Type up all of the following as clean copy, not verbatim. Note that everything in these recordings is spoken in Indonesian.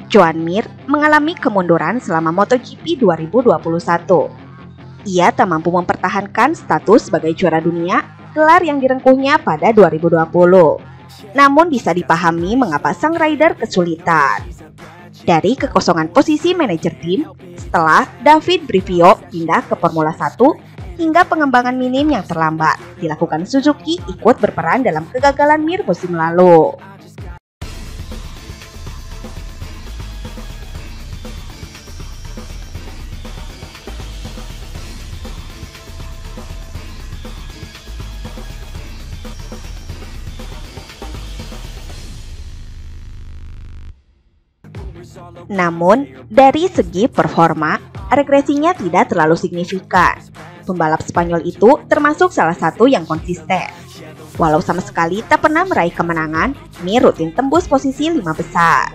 Joan Mir mengalami kemunduran selama MotoGP 2021. Ia tak mampu mempertahankan status sebagai juara dunia, gelar yang direngkuhnya pada 2020. Namun bisa dipahami mengapa sang rider kesulitan. Dari kekosongan posisi manajer tim, setelah David Brivio pindah ke Formula 1, hingga pengembangan minim yang terlambat dilakukan, Suzuki ikut berperan dalam kegagalan Mir musim lalu. Namun, dari segi performa, regresinya tidak terlalu signifikan. Pembalap Spanyol itu termasuk salah satu yang konsisten. Walau sama sekali tak pernah meraih kemenangan, Mir rutin tembus posisi 5 besar.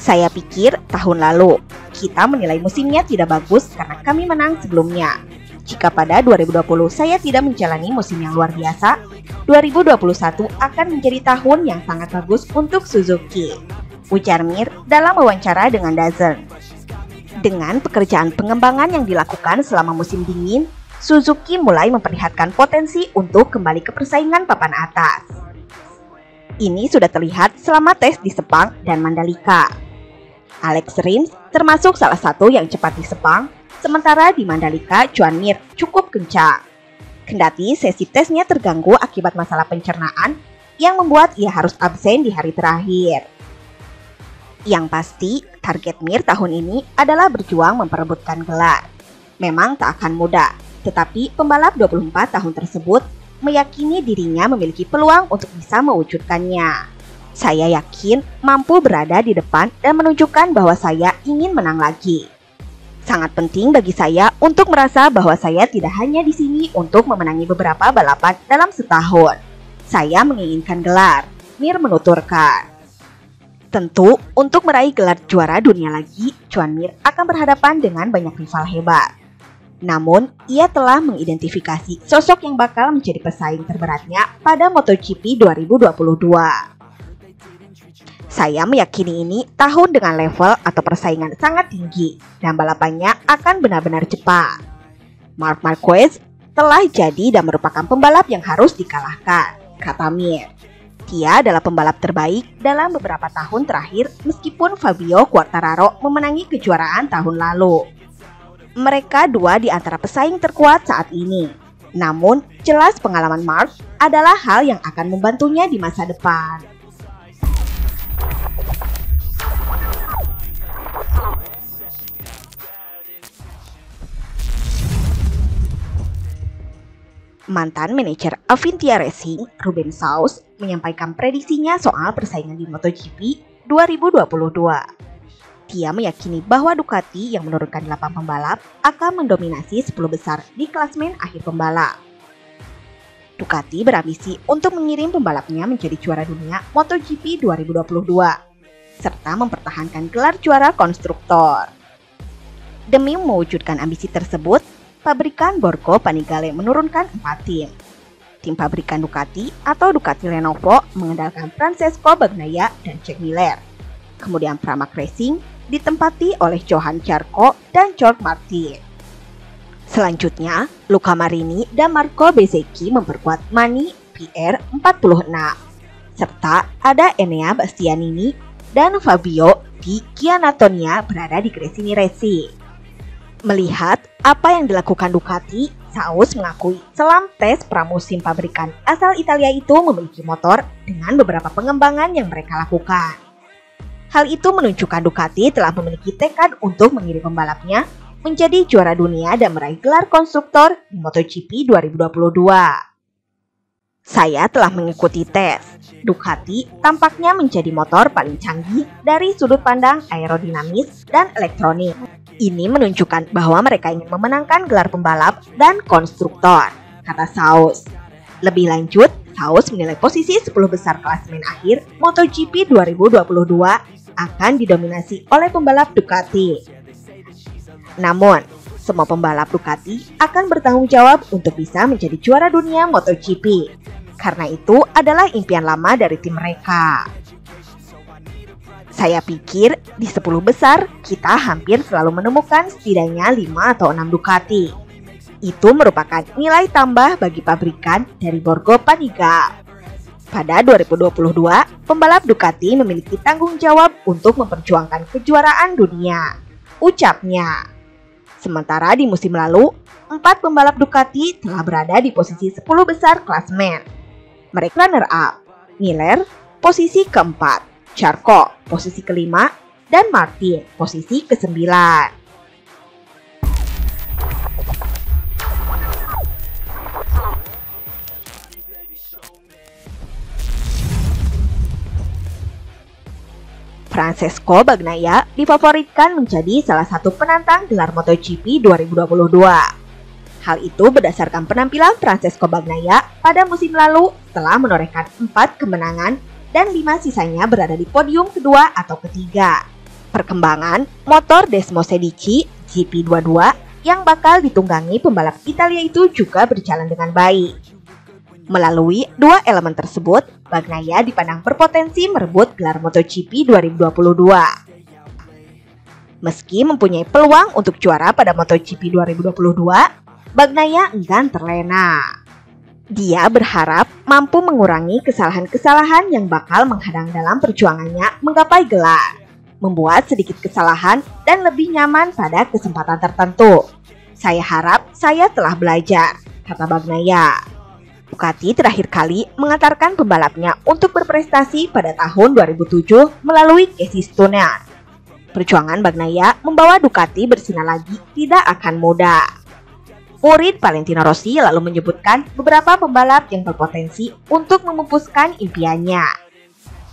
Saya pikir tahun lalu, kita menilai musimnya tidak bagus karena kami menang sebelumnya. Jika pada 2020 saya tidak menjalani musim yang luar biasa, 2021 akan menjadi tahun yang sangat bagus untuk Suzuki, ujar Mir dalam wawancara dengan DAZN. Dengan pekerjaan pengembangan yang dilakukan selama musim dingin, Suzuki mulai memperlihatkan potensi untuk kembali ke persaingan papan atas. Ini sudah terlihat selama tes di Sepang dan Mandalika. Alex Rins termasuk salah satu yang cepat di Sepang, sementara di Mandalika Joan Mir cukup kencang. Kendati sesi tesnya terganggu akibat masalah pencernaan yang membuat ia harus absen di hari terakhir. Yang pasti, target Mir tahun ini adalah berjuang memperebutkan gelar. Memang tak akan mudah, tetapi pembalap 24 tahun tersebut meyakini dirinya memiliki peluang untuk bisa mewujudkannya. Saya yakin mampu berada di depan dan menunjukkan bahwa saya ingin menang lagi. Sangat penting bagi saya untuk merasa bahwa saya tidak hanya di sini untuk memenangi beberapa balapan dalam setahun. Saya menginginkan gelar, Mir menuturkan. Tentu, untuk meraih gelar juara dunia lagi, Joan Mir akan berhadapan dengan banyak rival hebat. Namun, ia telah mengidentifikasi sosok yang bakal menjadi pesaing terberatnya pada MotoGP 2022. Saya meyakini ini tahun dengan level atau persaingan sangat tinggi dan balapannya akan benar-benar cepat. Marc Marquez telah jadi dan merupakan pembalap yang harus dikalahkan, kata Mir. Dia adalah pembalap terbaik dalam beberapa tahun terakhir meskipun Fabio Quartararo memenangi kejuaraan tahun lalu. Mereka dua di antara pesaing terkuat saat ini. Namun, jelas pengalaman Marc adalah hal yang akan membantunya di masa depan. Mantan manajer Avintia Racing, Ruben Sauz, menyampaikan prediksinya soal persaingan di MotoGP 2022. Dia meyakini bahwa Ducati yang menurunkan 8 pembalap akan mendominasi 10 besar di klasemen akhir pembalap. Ducati berambisi untuk mengirim pembalapnya menjadi juara dunia MotoGP 2022, serta mempertahankan gelar juara konstruktor. Demi mewujudkan ambisi tersebut, pabrikan Borgo Panigale menurunkan 4 tim. Tim pabrikan Ducati atau Ducati Lenovo mengandalkan Francesco Bagnaia dan Jack Miller. Kemudian Pramac Racing ditempati oleh Johan Zarco dan George Martin. Selanjutnya, Luca Marini dan Marco Bezzecchi memperkuat Mani PR46. Serta ada Enea Bastianini dan Fabio Di Giannantonio berada di Gresini Racing. Melihat apa yang dilakukan Ducati, Sauz mengakui selam tes pramusim pabrikan asal Italia itu memiliki motor dengan beberapa pengembangan yang mereka lakukan. Hal itu menunjukkan Ducati telah memiliki tekad untuk mengirim pembalapnya menjadi juara dunia dan meraih gelar konstruktor di MotoGP 2022. Saya telah mengikuti tes. Ducati tampaknya menjadi motor paling canggih dari sudut pandang aerodinamis dan elektronik. Ini menunjukkan bahwa mereka ingin memenangkan gelar pembalap dan konstruktor, kata Sauz. Lebih lanjut, Sauz menilai posisi 10 besar klasemen akhir MotoGP 2022 akan didominasi oleh pembalap Ducati. Namun, semua pembalap Ducati akan bertanggung jawab untuk bisa menjadi juara dunia MotoGP. Karena itu adalah impian lama dari tim mereka. Saya pikir di 10 besar kita hampir selalu menemukan setidaknya 5 atau 6 Ducati. Itu merupakan nilai tambah bagi pabrikan dari Borgo Panigale. Pada 2022, pembalap Ducati memiliki tanggung jawab untuk memperjuangkan kejuaraan dunia, ucapnya. Sementara di musim lalu, 4 pembalap Ducati telah berada di posisi 10 besar klasemen. Mereka runner-up, Miller posisi keempat, Charco posisi kelima, dan Martin posisi ke-9. Francesco Bagnaia difavoritkan menjadi salah satu penantang gelar MotoGP 2022. Hal itu berdasarkan penampilan Francesco Bagnaia pada musim lalu setelah menorehkan 4 kemenangan dan 5 sisanya berada di podium kedua atau ketiga. Perkembangan motor Desmo Sedici GP22 yang bakal ditunggangi pembalap Italia itu juga berjalan dengan baik. Melalui 2 elemen tersebut, Bagnaia dipandang berpotensi merebut gelar MotoGP 2022. Meski mempunyai peluang untuk juara pada MotoGP 2022, Bagnaia enggan terlena. Dia berharap mampu mengurangi kesalahan-kesalahan yang bakal menghadang dalam perjuangannya menggapai gelar, membuat sedikit kesalahan dan lebih nyaman pada kesempatan tertentu. Saya harap saya telah belajar, kata Bagnaia. Ducati terakhir kali mengantarkan pembalapnya untuk berprestasi pada tahun 2007 melalui Casey Stoner. Perjuangan Bagnaia membawa Ducati bersinar lagi tidak akan mudah. Murid Valentino Rossi lalu menyebutkan beberapa pembalap yang berpotensi untuk memupuskan impiannya.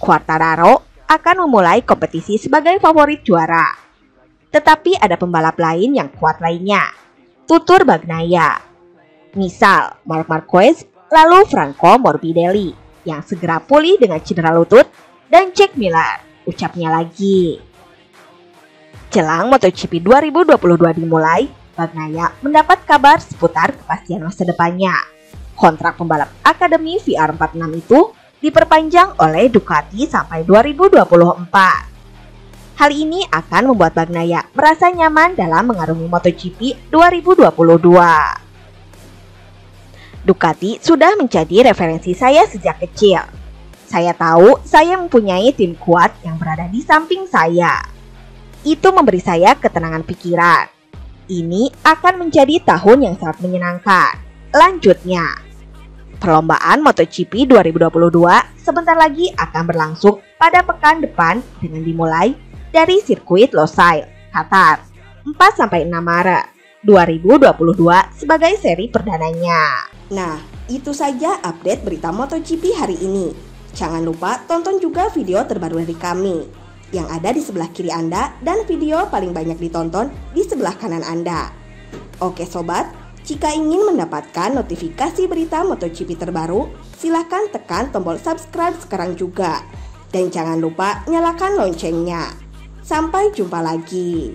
Quartararo akan memulai kompetisi sebagai favorit juara. Tetapi ada pembalap lain yang kuat lainnya, tutur Bagnaia. Misal Marc Marquez, lalu Franco Morbidelli yang segera pulih dengan cedera lutut, dan Jack Miller, ucapnya lagi. Jelang MotoGP 2022 dimulai, Bagnaia mendapat kabar seputar kepastian masa depannya. Kontrak pembalap Akademi VR46 itu diperpanjang oleh Ducati sampai 2024. Hal ini akan membuat Bagnaia merasa nyaman dalam mengarungi MotoGP 2022. Ducati sudah menjadi referensi saya sejak kecil. Saya tahu saya mempunyai tim kuat yang berada di samping saya. Itu memberi saya ketenangan pikiran. Ini akan menjadi tahun yang sangat menyenangkan. Lanjutnya, perlombaan MotoGP 2022 sebentar lagi akan berlangsung pada pekan depan dengan dimulai dari sirkuit Losail, Qatar, 4-6 Maret 2022 sebagai seri perdananya. Nah, itu saja update berita MotoGP hari ini. Jangan lupa tonton juga video terbaru dari kami yang ada di sebelah kiri Anda dan video paling banyak ditonton di sebelah kanan Anda. Oke sobat, jika ingin mendapatkan notifikasi berita MotoGP terbaru, silahkan tekan tombol subscribe sekarang juga. Dan jangan lupa nyalakan loncengnya. Sampai jumpa lagi.